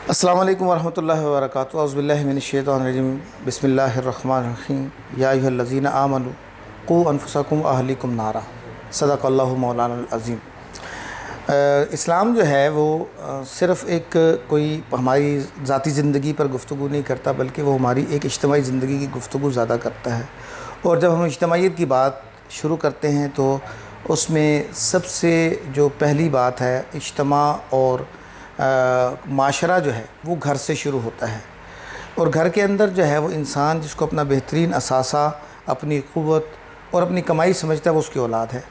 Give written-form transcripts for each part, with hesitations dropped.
अस्सलामु अलैकुम वरहमतुल्लाहि वबरकातुहू। औज़ु बिल्लाहि मिनश शैतानिर रजीम। बिस्मिल्लाहिर रहमानिर रहीम। या अय्युहल्लज़ीना आमनू क़ू अनफुसकुम व अहलीकुम नारा। सदक़ल्लाहु मौलानाल अज़ीम। इस्लाम जो है वो सिर्फ़ एक कोई हमारी ज़ाती ज़िंदगी पर गुफ्तगू नहीं करता, बल्कि वो हमारी एक इज्तिमाई ज़िंदगी की गुफ्तगू ज़्यादा करता है। और जब हम इज्तिमाइयत की बात शुरू करते हैं तो उसमें सबसे जो पहली बात है, इज्तिमा और माशरा जो है वो घर से शुरू होता है। और घर के अंदर जो है वो इंसान जिसको अपना बेहतरीन असासा, अपनी क़ुव्वत और अपनी कमाई समझता है, वो उसकी औलाद है।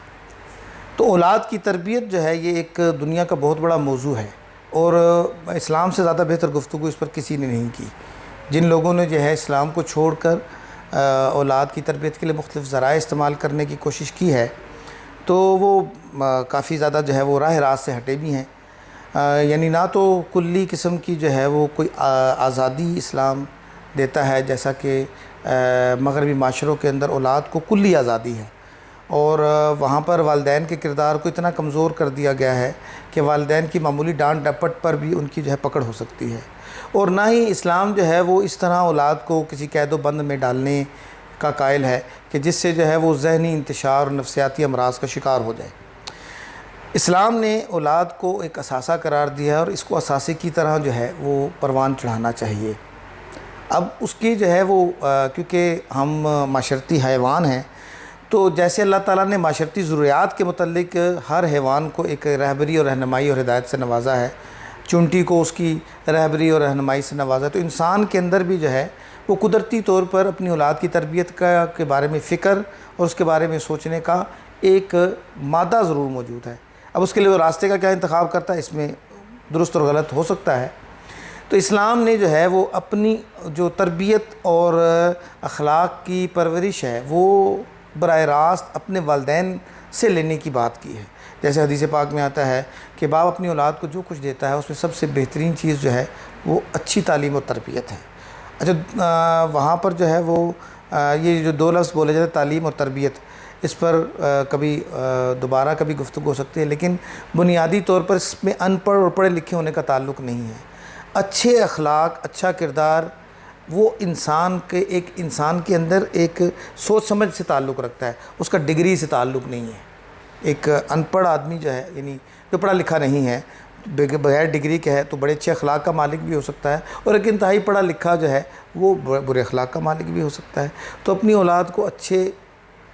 तो औलाद की तरबियत जो है ये एक दुनिया का बहुत बड़ा मौजू है, और इस्लाम से ज़्यादा बेहतर गुफ्तगू इस पर किसी ने नहीं की। जिन लोगों ने जो है इस्लाम को छोड़कर औलाद की तरबियत के लिए मुख्तलिफ़ ज़राए इस्तेमाल करने की कोशिश की है, तो वो काफ़ी ज़्यादा जो है वो राह रास्त से हटे भी हैं। यानी ना तो कुल्ली किस्म की जो है वो कोई आज़ादी इस्लाम देता है, जैसा कि मगरबी माशरों के अंदर औलाद को कुल्ली आज़ादी है, और वहाँ पर वालिदैन के किरदार को इतना कमज़ोर कर दिया गया है कि वालिदैन की मामूली डांट डपट पर भी उनकी जो है पकड़ हो सकती है। और ना ही इस्लाम जो है वो इस तरह औलाद को किसी कैद बंद में डालने का कायल है कि जिससे जो है वो ज़हनी इंतशार और नफ्सियाती अमराज का शिकार हो जाए। इस्लाम ने औलाद को एक असासा करार दिया है, और इसको असासे की तरह जो है वो परवान चढ़ाना चाहिए। अब उसकी जो है वो क्योंकि हम माशरती हैवान हैं, तो जैसे अल्लाह ताला ने माशरती ज़रूरियात के मुतल्लिक हर हैवान को एक रहबरी और रहनुमाई और हिदायत से नवाजा है, चूंटी को उसकी रहबरी और रहनुमाई से नवाजा है, तो इंसान के अंदर भी जो है वो कुदरती तौर पर अपनी औलाद की तरबियत के बारे में फ़िक्र और उसके बारे में सोचने का एक मादा ज़रूर मौजूद है। अब उसके लिए वो रास्ते का क्या इंतखाब करता है, इसमें दुरुस्त और गलत हो सकता है। तो इस्लाम ने जो है वो अपनी जो तरबियत और अखलाक की परवरिश है वो बराह रास्त अपने वालिदैन से लेने की बात की है। जैसे हदीस पाक में आता है कि बाप अपनी औलाद को जो कुछ देता है उसमें सबसे बेहतरीन चीज़ जो है वो अच्छी तालीम और तरबियत है। अच्छा, वहाँ पर जो है वो ये जो दो लफ्ज़ बोले जाते हैं, तालीम और तरबियत, इस पर कभी दोबारा कभी गुफ्तगू हो सकती है, लेकिन बुनियादी तौर पर इसमें अनपढ़ और पढ़े लिखे होने का ताल्लुक़ नहीं है। अच्छे अखलाक, अच्छा किरदार वो इंसान के अंदर एक सोच समझ से ताल्लुक़ रखता है, उसका डिग्री से ताल्लुक़ नहीं है। एक अनपढ़ आदमी जो है, यानी जो पढ़ा लिखा नहीं है, बगैर डिग्री के है, तो बड़े अच्छे अखलाक का मालिक भी हो सकता है, और एक इंतहाई पढ़ा लिखा जो है वो बुरे अखलाक का मालिक भी हो सकता है। तो अपनी औलाद को अच्छे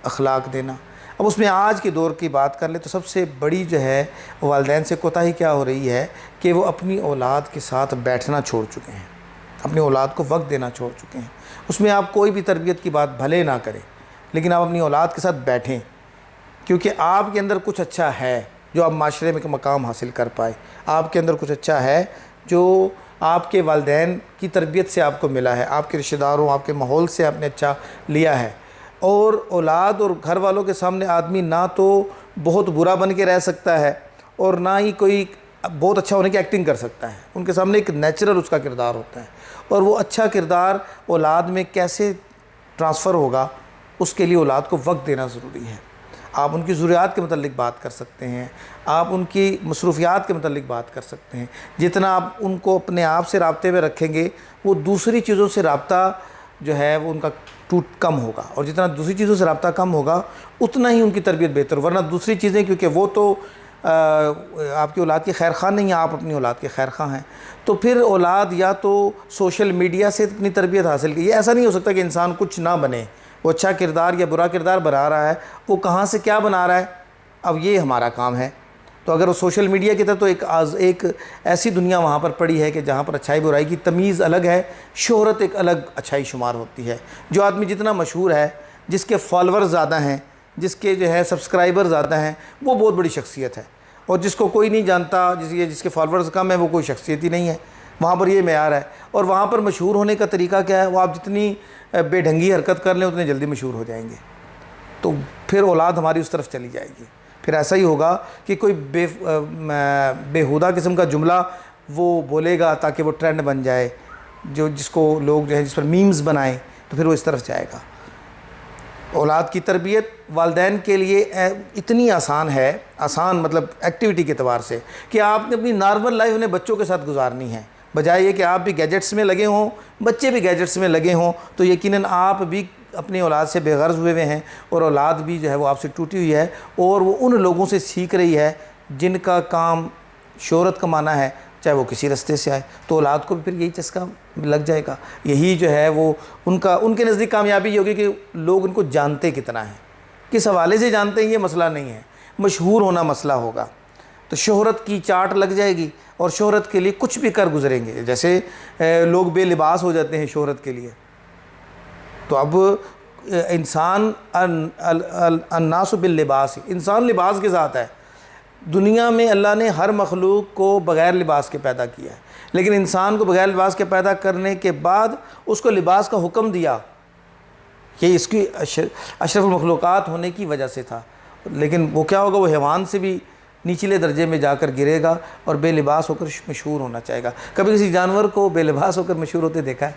अखलाक देना। अब उसमें आज के दौर की बात कर ले तो सबसे बड़ी जो है वालिदैन से कोताही क्या हो रही है कि वो अपनी औलाद के साथ बैठना छोड़ चुके हैं, अपनी औलाद को वक्त देना छोड़ चुके हैं। उसमें आप कोई भी तरबियत की बात भले ना करें, लेकिन आप अपनी औलाद के साथ बैठें, क्योंकि आपके अंदर कुछ अच्छा है जो आप माशरे में मकाम हासिल कर पाए। आपके अंदर कुछ अच्छा है जो आपके वालिदैन की तरबियत से आपको मिला है, आपके रिश्तेदारों, आपके माहौल से आपने अच्छा लिया है। और औलाद और घर वालों के सामने आदमी ना तो बहुत बुरा बन के रह सकता है, और ना ही कोई बहुत अच्छा होने की एक्टिंग कर सकता है। उनके सामने एक नेचुरल उसका किरदार होता है, और वो अच्छा किरदार औलाद में कैसे ट्रांसफ़र होगा, उसके लिए औलाद को वक्त देना ज़रूरी है। आप उनकी ज़रूरियात के मतलब बात कर सकते हैं, आप उनकी मसरूफ़ियात के मतलब बात कर सकते हैं। जितना आप उनको अपने आप से राब्ते में रखेंगे, वो दूसरी चीज़ों से राब्ता जो है वो उनका कम होगा, और जितना दूसरी चीज़ों से राब्ता कम होगा उतना ही उनकी तरबियत बेहतर। वरना दूसरी चीज़ें, क्योंकि वो तो आपकी औलाद की खैर ख़्वाह नहीं है, आप अपनी औलाद के खैर ख़्वाह हैं, तो फिर औलाद या तो सोशल मीडिया से अपनी तरबियत हासिल की। ये ऐसा नहीं हो सकता कि इंसान कुछ ना बने, वो अच्छा किरदार या बुरा किरदार बना रहा है, वो कहाँ से क्या बना रहा है, अब ये हमारा काम है। तो अगर वो सोशल मीडिया की तरह, तो एक ऐसी दुनिया वहाँ पर पड़ी है कि जहाँ पर अच्छाई बुराई की तमीज़ अलग है, शोहरत एक अलग अच्छाई शुमार होती है। जो आदमी जितना मशहूर है, जिसके फॉलोअर्स ज़्यादा हैं, जिसके जो है सब्सक्राइबर ज़्यादा हैं, वो बहुत बड़ी शख्सियत है। और जिसको कोई नहीं जानता, जिसके फॉलोअर्स कम है, वो कोई शख्सियत ही नहीं है। वहाँ पर ये मेयार है। और वहाँ पर मशहूर होने का तरीका क्या है, वो आप जितनी बेढंगी हरकत कर लें उतने जल्दी मशहूर हो जाएंगे, तो फिर औलाद हमारी उस तरफ चली जाएगी। फिर ऐसा ही होगा कि कोई बेहुदा किस्म का जुमला वो बोलेगा ताकि वो ट्रेंड बन जाए, जिसको लोग जो है जिस पर मीम्स बनाएं, तो फिर वो इस तरफ जाएगा। औलाद की तरबियत वालिदैन के लिए इतनी आसान है, आसान मतलब एक्टिविटी के एतबार से, कि आपने अपनी नॉर्मल लाइफ अपने बच्चों के साथ गुजारनी है। बजाय ये कि आप भी गैजेट्स में लगे हों, बच्चे भी गैजेट्स में लगे हों, तो यकीनन आप भी अपनी औलाद से बेगर्ज हुए हुए हैं और औलाद भी जो है वो आपसे टूटी हुई है और वो उन लोगों से सीख रही है जिनका काम शोहरत कमाना है, चाहे वो किसी रास्ते से आए। तो औलाद को भी फिर यही चस्का लग जाएगा। यही जो है वो उनके नज़दीक कामयाबी ये होगी कि लोग उनको जानते कितना है, किस हवाले से जानते हैं, ये मसला नहीं है, मशहूर होना मसला होगा। तो शोहरत की चाट लग जाएगी और शोहरत के लिए कुछ भी कर गुजरेंगे। जैसे लोग बेलिबास हो जाते हैं शोहरत के लिए, तो अब इंसान अन्नासु बिल लिबास, इंसान लिबास के साथ है। दुनिया में अल्लाह ने हर मखलूक को बग़ैर लिबास के पैदा किया है, लेकिन इंसान को बग़ैर लिबास के पैदा करने के बाद उसको लिबास का हुक्म दिया। ये इसकी अशरफुल मखलूक़ात होने की वजह से था। लेकिन वो क्या होगा, वो हैवान से भी निचले दर्जे में जाकर गिरेगा और बेलिबास होकर मशहूर होना चाहेगा। कभी किसी जानवर को बेलिबास होकर मशहूर होते देखा है?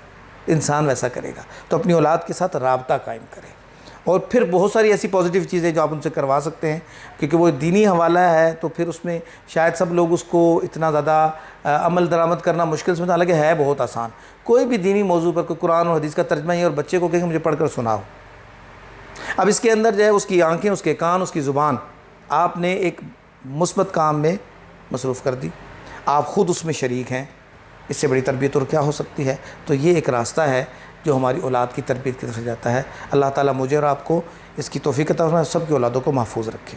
इंसान वैसा करेगा। तो अपनी औलाद के साथ राबता कायम करें और फिर बहुत सारी ऐसी पॉजिटिव चीज़ें जो आप उनसे करवा सकते हैं, क्योंकि वो दीनी हवाला है तो फिर उसमें शायद सब लोग उसको इतना ज़्यादा अमल दरामद करना मुश्किल समझते हैं, हालांकि है बहुत आसान। कोई भी दीनी मौजू पर कोई कुरान और हदीस का तर्जमा ही और बच्चे को कहेंगे मुझे पढ़कर सुनाओ। अब इसके अंदर जो है उसकी आंखें, उसके कान, उसकी ज़ुबान आपने एक मुस्बत काम में मसरूफ़ कर दी, आप ख़ुद उसमें शरीक हैं। इससे बड़ी तरबियत और क्या हो सकती है? तो ये एक रास्ता है जो हमारी औलाद की तरबियत की तरफ से जाता है। अल्लाह ताला मुझे और आपको इसकी तौफ़ीक़ अता फरमाए, सब की औलादों को महफूज रखे।